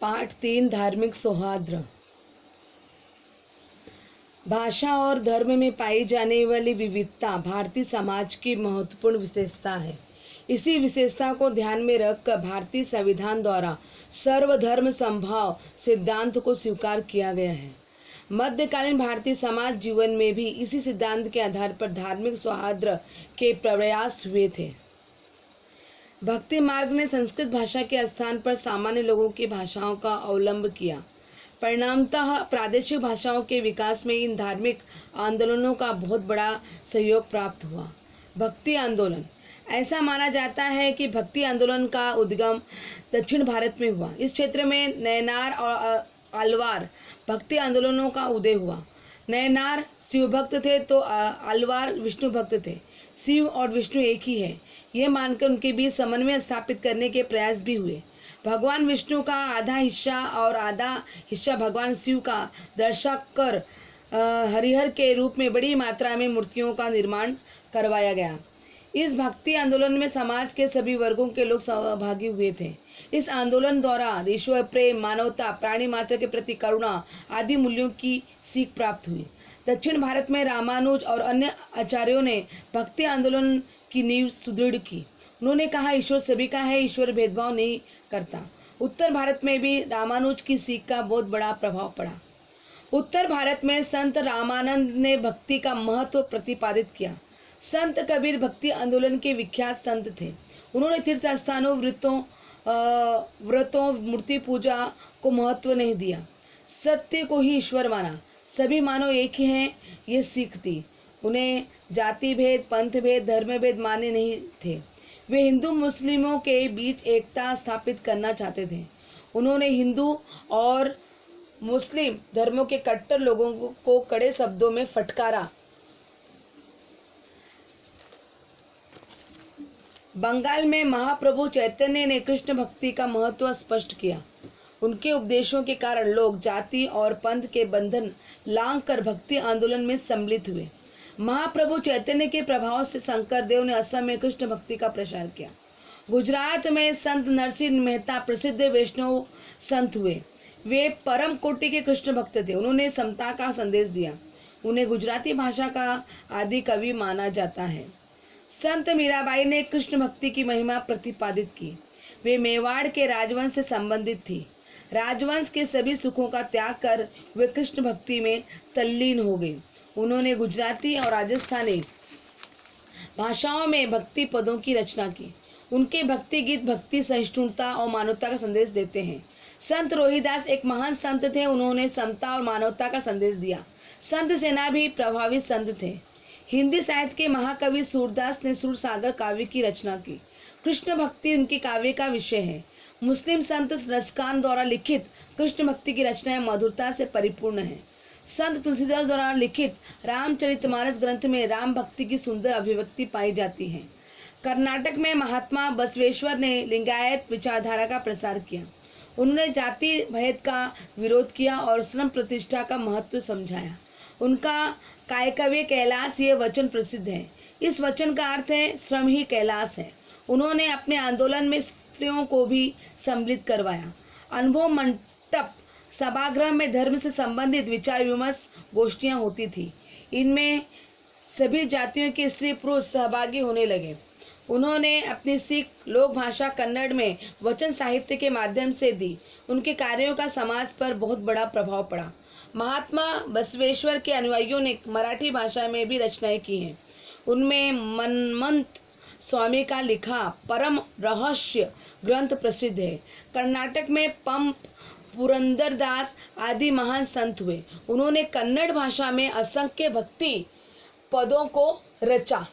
पाठ 3 धार्मिक सौहार्द। भाषा और धर्म में पाई जाने वाली विविधता भारतीय समाज की महत्वपूर्ण विशेषता है। इसी विशेषता को ध्यान में रखकर भारतीय संविधान द्वारा सर्वधर्म समभाव सिद्धांत को स्वीकार किया गया है। मध्यकालीन भारतीय समाज जीवन में भी इसी सिद्धांत के आधार पर धार्मिक सौहार्द के प्रयास हुए थे। भक्ति मार्ग ने संस्कृत भाषा के स्थान पर सामान्य लोगों की भाषाओं का अवलंब किया। परिणामतः प्रादेशिक भाषाओं के विकास में इन धार्मिक आंदोलनों का बहुत बड़ा सहयोग प्राप्त हुआ। भक्ति आंदोलन, ऐसा माना जाता है कि भक्ति आंदोलन का उद्गम दक्षिण भारत में हुआ। इस क्षेत्र में नयनार और अलवार भक्ति आंदोलनों का उदय हुआ। नयनार शिव भक्त थे तो अलवार विष्णु भक्त थे। शिव और विष्णु एक ही है, यह मानकर उनके बीच समन्वय स्थापित करने के प्रयास भी हुए। भगवान विष्णु का आधा हिस्सा और आधा हिस्सा भगवान शिव का दर्शाकर हरिहर के रूप में बड़ी मात्रा में मूर्तियों का निर्माण करवाया गया। इस भक्ति आंदोलन में समाज के सभी वर्गों के लोग सहभागी हुए थे। इस आंदोलन द्वारा ईश्वर प्रेम, मानवता, प्राणी मात्र के प्रति करुणा आदि मूल्यों की सीख प्राप्त हुई। दक्षिण भारत में रामानुज और अन्य आचार्यों ने भक्ति आंदोलन की नींव सुदृढ़ की। उन्होंने कहा, ईश्वर सभी का है, ईश्वर भेदभाव नहीं करता। उत्तर भारत में भी रामानुज की सीख का बहुत बड़ा प्रभाव पड़ा। उत्तर भारत में संत रामानंद ने भक्ति का महत्व प्रतिपादित किया। संत कबीर भक्ति आंदोलन के विख्यात संत थे। उन्होंने तीर्थ स्थानों, व्रतों, मूर्ति पूजा को महत्व नहीं दिया, सत्य को ही ईश्वर माना। सभी मानव एक ही हैं, ये सीख थी। उन्हें जाति भेद, पंथ भेद, धर्म भेद माने नहीं थे। वे हिंदू मुस्लिमों के बीच एकता स्थापित करना चाहते थे। उन्होंने हिंदू और मुस्लिम धर्मों के कट्टर लोगों को कड़े शब्दों में फटकारा। बंगाल में महाप्रभु चैतन्य ने कृष्ण भक्ति का महत्व स्पष्ट किया। उनके उपदेशों के कारण लोग जाति और पंथ के बंधन लांघ कर भक्ति आंदोलन में सम्मिलित हुए। महाप्रभु चैतन्य के प्रभाव से शंकर देव ने असम में कृष्ण भक्ति का प्रचार किया। गुजरात में संत नरसिंह मेहता प्रसिद्ध वैष्णव संत हुए। वे परम कोटि के कृष्ण भक्त थे। उन्होंने समता का संदेश दिया। उन्हें गुजराती भाषा का आदि कवि माना जाता है। संत मीराबाई ने कृष्ण भक्ति की महिमा प्रतिपादित की। वे मेवाड़ के राजवंश से संबंधित थी। राजवंश के सभी सुखों का त्याग कर वे कृष्ण भक्ति में तल्लीन हो गई। उन्होंने गुजराती और राजस्थानी भाषाओं में भक्ति पदों की रचना की। उनके भक्ति गीत भक्ति, सहिष्णुता और मानवता का संदेश देते हैं। संत रोहिदास एक महान संत थे। उन्होंने समता और मानवता का संदेश दिया। संत सेना भी प्रभावित संत थे। हिंदी साहित्य के महाकवि सूरदास ने सूरसागर काव्य की रचना की। कृष्ण भक्ति उनके काव्य का विषय है। मुस्लिम संत रसखान द्वारा लिखित कृष्ण भक्ति की रचनाएं मधुरता से परिपूर्ण है। संत तुलसीदास द्वारा लिखित रामचरितमानस ग्रंथ में राम भक्ति की सुंदर अभिव्यक्ति पाई जाती है। कर्नाटक में महात्मा बसवेश्वर ने लिंगायत विचारधारा का प्रसार किया। उन्होंने जाति भेद का विरोध किया और श्रम प्रतिष्ठा का महत्व समझाया। उनका कायकव्य कैलाश ये वचन प्रसिद्ध है। इस वचन का अर्थ है श्रम ही कैलाश है। उन्होंने अपने आंदोलन में स्त्रियों को भी सम्मिलित करवाया। अनुभव मंडप सभागृह में धर्म से संबंधित विचार विमर्श गोष्ठियां होती थी। इनमें सभी जातियों के स्त्री पुरुष सहभागी होने लगे। उन्होंने अपनी सीख लोक भाषा कन्नड़ में वचन साहित्य के माध्यम से दी। उनके कार्यों का समाज पर बहुत बड़ा प्रभाव पड़ा। महात्मा बसवेश्वर के अनुयायियों ने मराठी भाषा में भी रचनाएं की हैं। उनमें मनमंत स्वामी का लिखा परम रहस्य ग्रंथ प्रसिद्ध है। कर्नाटक में पंप, पुरंदरदास आदि महान संत हुए। उन्होंने कन्नड़ भाषा में असंख्य भक्ति पदों को रचा।